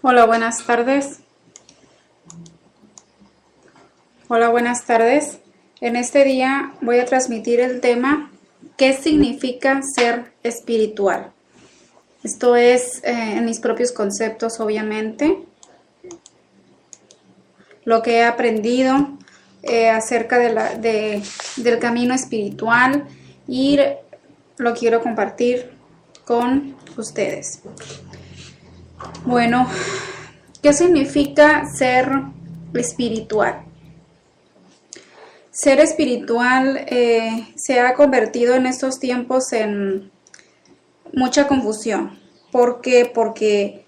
Hola, buenas tardes. Hola, buenas tardes. En este día voy a transmitir el tema ¿qué significa ser espiritual? Esto es en mis propios conceptos, obviamente, lo que he aprendido acerca del camino espiritual y lo quiero compartir con ustedes. Bueno, ¿qué significa ser espiritual? Ser espiritual se ha convertido en estos tiempos en mucha confusión. ¿Por qué? Porque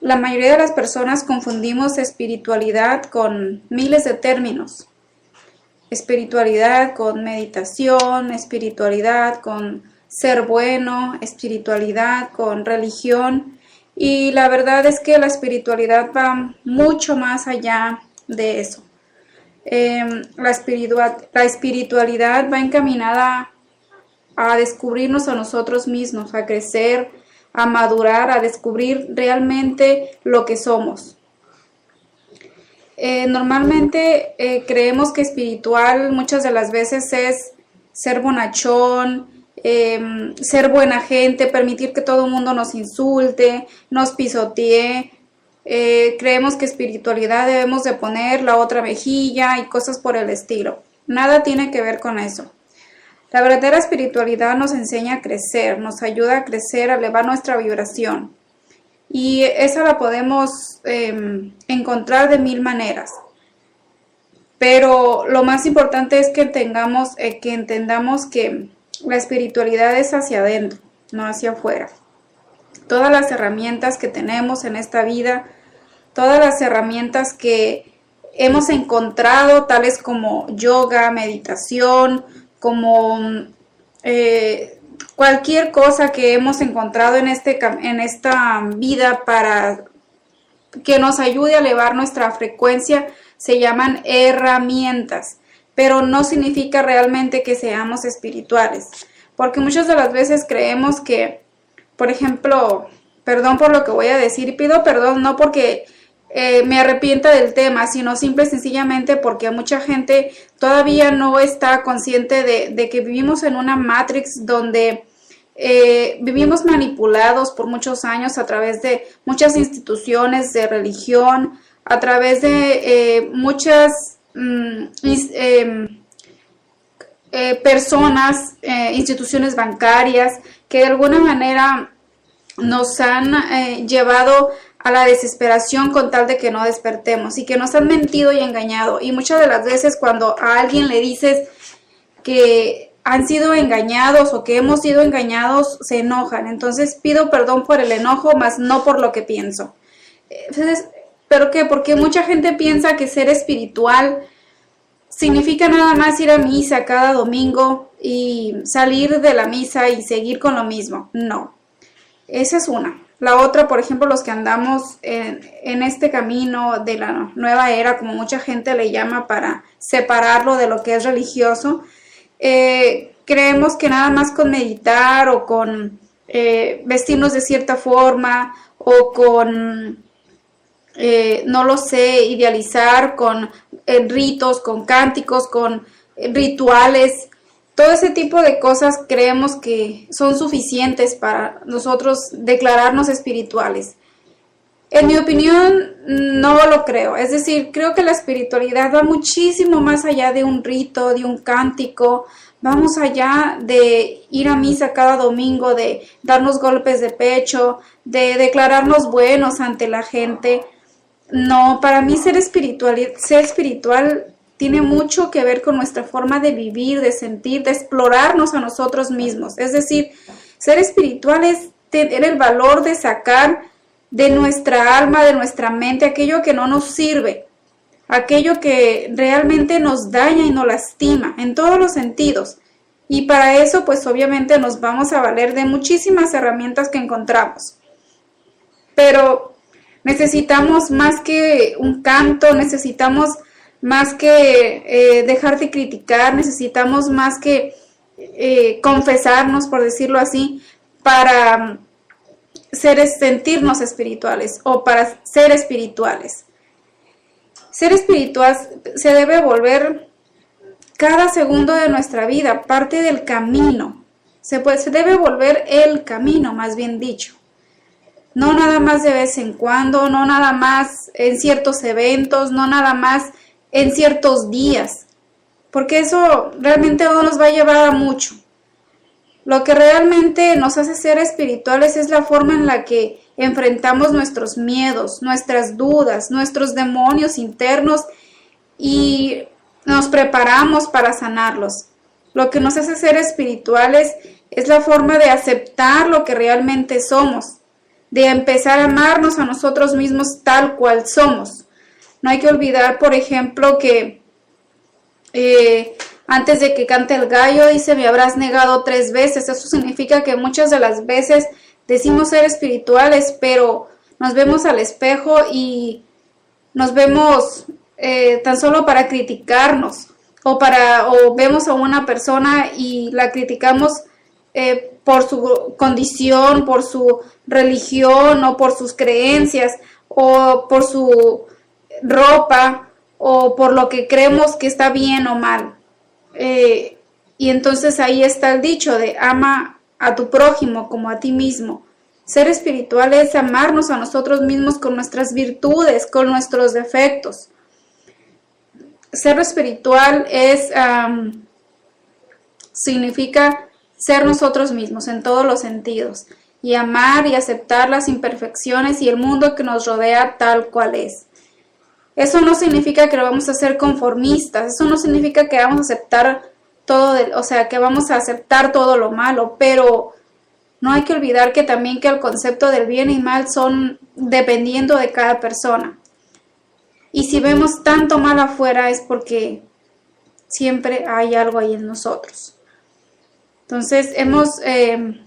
la mayoría de las personas confundimos espiritualidad con miles de términos. Espiritualidad con meditación, espiritualidad con ser bueno, espiritualidad con religión. Y la verdad es que la espiritualidad va mucho más allá de eso. La espiritualidad va encaminada a descubrirnos a nosotros mismos, a crecer, a madurar, a descubrir realmente lo que somos. Normalmente creemos que espiritual muchas de las veces es ser bonachón, ser buena gente, permitir que todo el mundo nos insulte, nos pisotee. Creemos que espiritualidad debemos de poner la otra mejilla y cosas por el estilo. Nada tiene que ver con eso. La verdadera espiritualidad nos enseña a crecer, nos ayuda a crecer, a elevar nuestra vibración. Y esa la podemos encontrar de mil maneras. Pero lo más importante es que entendamos que la espiritualidad es hacia adentro, no hacia afuera. Todas las herramientas que tenemos en esta vida, todas las herramientas que hemos encontrado, tales como yoga, meditación, como cualquier cosa que hemos encontrado en esta vida para que nos ayude a elevar nuestra frecuencia, se llaman herramientas, pero no significa realmente que seamos espirituales, porque muchas de las veces creemos que, por ejemplo, perdón por lo que voy a decir, y pido perdón no porque me arrepienta del tema, sino simple y sencillamente porque mucha gente todavía no está consciente de que vivimos en una matrix donde vivimos manipulados por muchos años a través de muchas instituciones de religión, a través de muchas personas, instituciones bancarias que de alguna manera nos han llevado a la desesperación con tal de que no despertemos y que nos han mentido y engañado. Y muchas de las veces cuando a alguien le dices que han sido engañados o que hemos sido engañados, se enojan. Entonces pido perdón por el enojo, más no por lo que pienso. Entonces, ¿pero qué? Porque mucha gente piensa que ser espiritual significa nada más ir a misa cada domingo y salir de la misa y seguir con lo mismo. No, esa es una. La otra, por ejemplo, los que andamos en este camino de la nueva era, como mucha gente le llama para separarlo de lo que es religioso, creemos que nada más con meditar o con vestirnos de cierta forma o con, no lo sé, idealizar con ritos, con cánticos, con rituales, todo ese tipo de cosas creemos que son suficientes para nosotros declararnos espirituales. En mi opinión, no lo creo. Es decir, creo que la espiritualidad va muchísimo más allá de un rito, de un cántico. Vamos allá de ir a misa cada domingo, de darnos golpes de pecho, de declararnos buenos ante la gente. No, para mí ser espiritual tiene mucho que ver con nuestra forma de vivir, de sentir, de explorarnos a nosotros mismos. Es decir, ser espiritual es tener el valor de sacar de nuestra alma, de nuestra mente, aquello que no nos sirve, aquello que realmente nos daña y nos lastima en todos los sentidos. Y para eso, pues obviamente nos vamos a valer de muchísimas herramientas que encontramos. Pero necesitamos más que un canto, necesitamos más que dejar de criticar, necesitamos más que confesarnos, por decirlo así, para sentirnos espirituales o para ser espirituales. Ser espiritual se debe volver cada segundo de nuestra vida, parte del camino. Se debe volver el camino, más bien dicho. No nada más de vez en cuando, no nada más en ciertos eventos, no nada más en ciertos días, porque eso realmente no nos va a llevar a mucho. Lo que realmente nos hace ser espirituales es la forma en la que enfrentamos nuestros miedos, nuestras dudas, nuestros demonios internos y nos preparamos para sanarlos. Lo que nos hace ser espirituales es la forma de aceptar lo que realmente somos, de empezar a amarnos a nosotros mismos tal cual somos. No hay que olvidar, por ejemplo, que antes de que cante el gallo, dice, me habrás negado 3 veces. Eso significa que muchas de las veces decimos ser espirituales, pero nos vemos al espejo y nos vemos tan solo para criticarnos, o vemos a una persona y la criticamos por su condición, por su religión, o por sus creencias, o por su ropa, o por lo que creemos que está bien o mal. Y entonces ahí está el dicho de ama a tu prójimo como a ti mismo. Ser espiritual es amarnos a nosotros mismos con nuestras virtudes, con nuestros defectos. Ser espiritual significa ser nosotros mismos en todos los sentidos y amar y aceptar las imperfecciones y el mundo que nos rodea tal cual es. Eso no significa que vamos a ser conformistas, eso no significa que vamos a aceptar todo, que vamos a aceptar todo lo malo, pero no hay que olvidar que también que el concepto del bien y mal son dependiendo de cada persona. Y si vemos tanto mal afuera es porque siempre hay algo ahí en nosotros. Entonces hemos de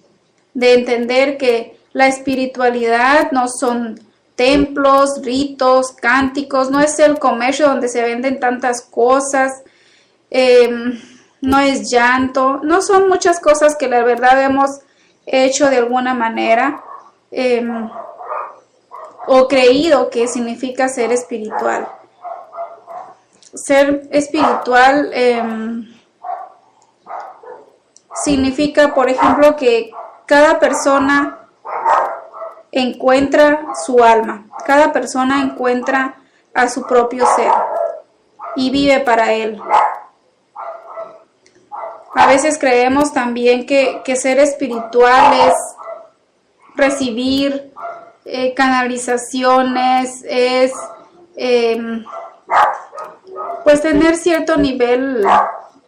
entender que la espiritualidad no son templos, ritos, cánticos, no es el comercio donde se venden tantas cosas, no es llanto, no son muchas cosas que la verdad hemos hecho de alguna manera o creído que significa ser espiritual. Ser espiritual significa, por ejemplo, que cada persona encuentra su alma, cada persona encuentra a su propio ser y vive para él. A veces creemos también que ser espiritual es recibir canalizaciones, es pues tener cierto nivel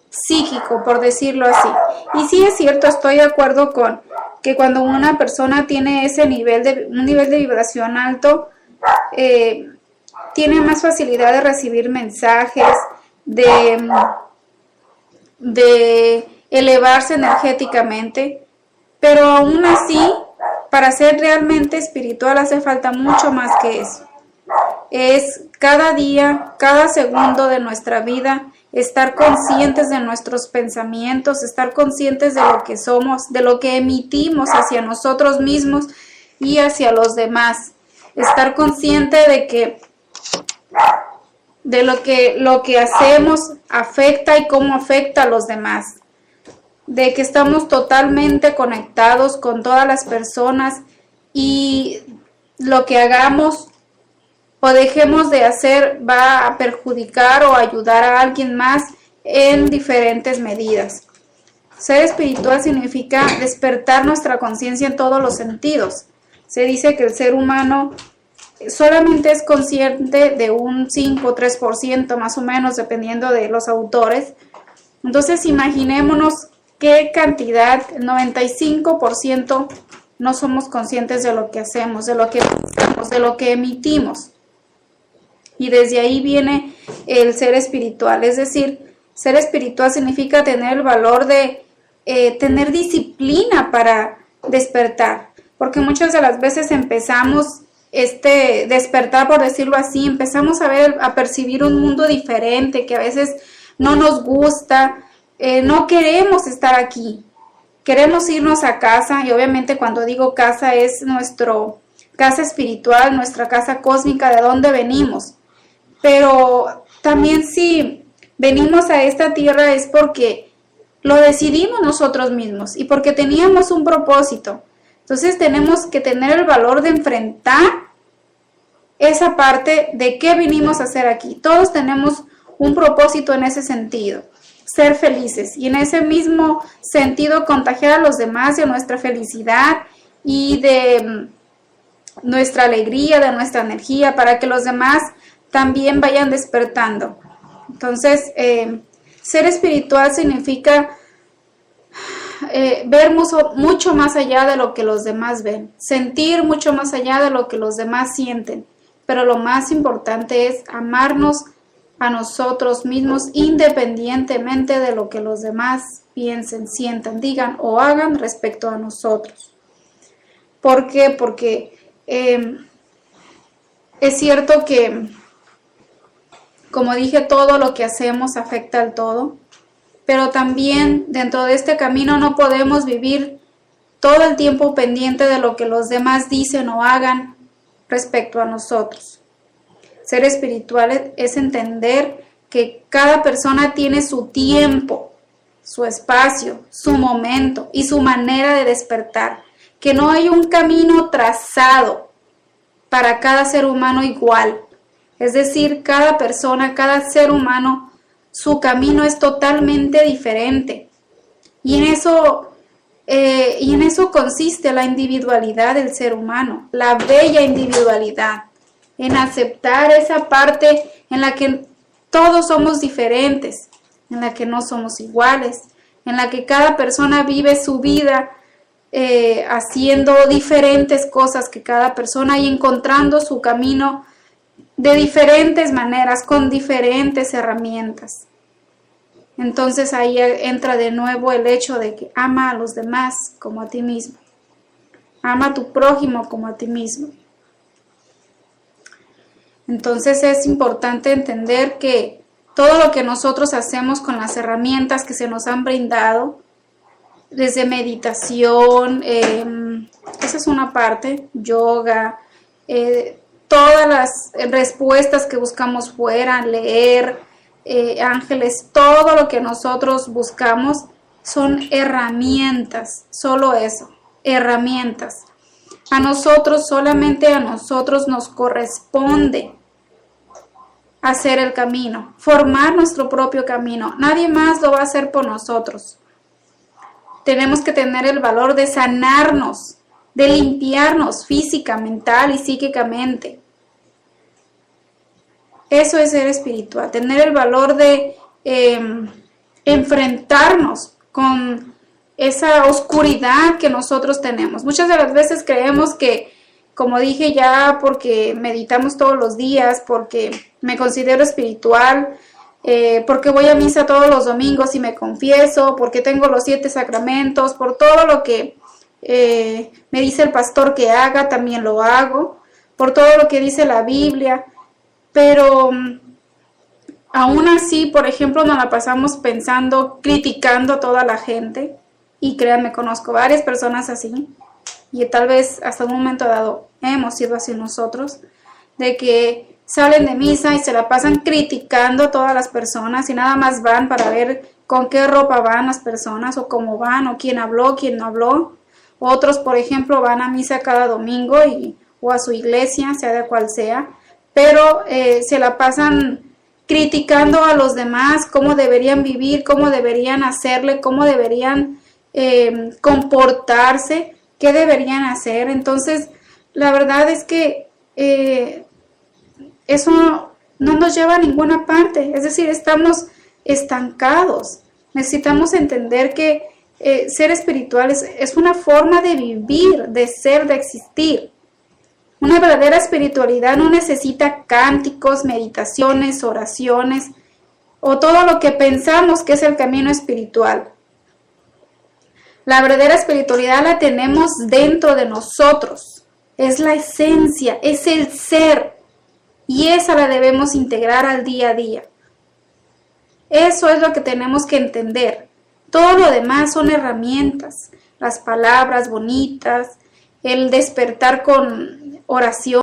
psíquico, por decirlo así. Y sí es cierto, estoy de acuerdo con que cuando una persona tiene ese un nivel de vibración alto, tiene más facilidad de recibir mensajes, de elevarse energéticamente, pero aún así, para ser realmente espiritual hace falta mucho más que eso. Es cada día, cada segundo de nuestra vida, estar conscientes de nuestros pensamientos, estar conscientes de lo que somos, de lo que emitimos hacia nosotros mismos y hacia los demás. Estar consciente de que lo que hacemos afecta y cómo afecta a los demás. De que estamos totalmente conectados con todas las personas y lo que hagamos o dejemos de hacer va a perjudicar o ayudar a alguien más en diferentes medidas. Ser espiritual significa despertar nuestra conciencia en todos los sentidos. Se dice que el ser humano solamente es consciente de un 5 o 3% más o menos, dependiendo de los autores. Entonces imaginémonos qué cantidad, el 95% no somos conscientes de lo que hacemos, de lo que pensamos, de lo que emitimos. Y desde ahí viene el ser espiritual. Es decir, ser espiritual significa tener el valor de tener disciplina para despertar. Porque muchas de las veces empezamos despertar, por decirlo así, empezamos a percibir un mundo diferente que a veces no nos gusta, no queremos estar aquí. queremos irnos a casa, y obviamente cuando digo casa es nuestra casa espiritual, nuestra casa cósmica, de donde venimos. Pero también si venimos a esta tierra es porque lo decidimos nosotros mismos y porque teníamos un propósito. Entonces tenemos que tener el valor de enfrentar esa parte de qué vinimos a hacer aquí. Todos tenemos un propósito en ese sentido, ser felices, y en ese mismo sentido contagiar a los demás de nuestra felicidad y de nuestra alegría, de nuestra energía, para que los demás también vayan despertando. Entonces, ser espiritual significa ver mucho más allá de lo que los demás ven, sentir mucho más allá de lo que los demás sienten, pero lo más importante es amarnos a nosotros mismos independientemente de lo que los demás piensen, sientan, digan o hagan respecto a nosotros. ¿Por qué? Porque es cierto que, como dije, todo lo que hacemos afecta al todo, pero también dentro de este camino no podemos vivir todo el tiempo pendiente de lo que los demás dicen o hagan respecto a nosotros. Ser espiritual es entender que cada persona tiene su tiempo, su espacio, su momento y su manera de despertar, que no hay un camino trazado para cada ser humano igual. Es decir, cada persona, cada ser humano, su camino es totalmente diferente. Y en eso consiste la individualidad del ser humano, la bella individualidad, en aceptar esa parte en la que todos somos diferentes, en la que no somos iguales, en la que cada persona vive su vida haciendo diferentes cosas que cada persona y encontrando su camino de diferentes maneras, con diferentes herramientas. Entonces ahí entra de nuevo el hecho de que ama a los demás como a ti mismo. Ama a tu prójimo como a ti mismo. Entonces es importante entender que todo lo que nosotros hacemos con las herramientas que se nos han brindado, desde meditación, esa es una parte, yoga, todas las respuestas que buscamos fuera, leer, ángeles, todo lo que nosotros buscamos son herramientas, solo eso, herramientas. A nosotros, solamente a nosotros nos corresponde hacer el camino, formar nuestro propio camino. Nadie más lo va a hacer por nosotros. Tenemos que tener el valor de sanarnos, de limpiarnos física, mental y psíquicamente. Eso es ser espiritual, tener el valor de enfrentarnos con esa oscuridad que nosotros tenemos. Muchas de las veces creemos que, como dije ya, porque meditamos todos los días, porque me considero espiritual, porque voy a misa todos los domingos y me confieso, porque tengo los 7 sacramentos, por todo lo que me dice el pastor que haga, también lo hago, por todo lo que dice la Biblia. Pero aún así, por ejemplo, nos la pasamos pensando, criticando a toda la gente. Y créanme, conozco varias personas así. Y tal vez hasta un momento dado hemos sido así nosotros. De que salen de misa y se la pasan criticando a todas las personas. Y nada más van para ver con qué ropa van las personas. O cómo van, o quién habló, quién no habló. Otros, por ejemplo, van a misa cada domingo o a su iglesia, sea de cual sea. Pero se la pasan criticando a los demás, cómo deberían vivir, cómo deberían hacerle, cómo deberían comportarse, qué deberían hacer. Entonces, la verdad es que eso no nos lleva a ninguna parte. Es decir, estamos estancados. Necesitamos entender que ser espiritual es una forma de vivir, de ser, de existir. Una verdadera espiritualidad no necesita cánticos, meditaciones, oraciones o todo lo que pensamos que es el camino espiritual. La verdadera espiritualidad la tenemos dentro de nosotros. Es la esencia, es el ser. Y esa la debemos integrar al día a día. Eso es lo que tenemos que entender. Todo lo demás son herramientas, las palabras bonitas, el despertar con oración,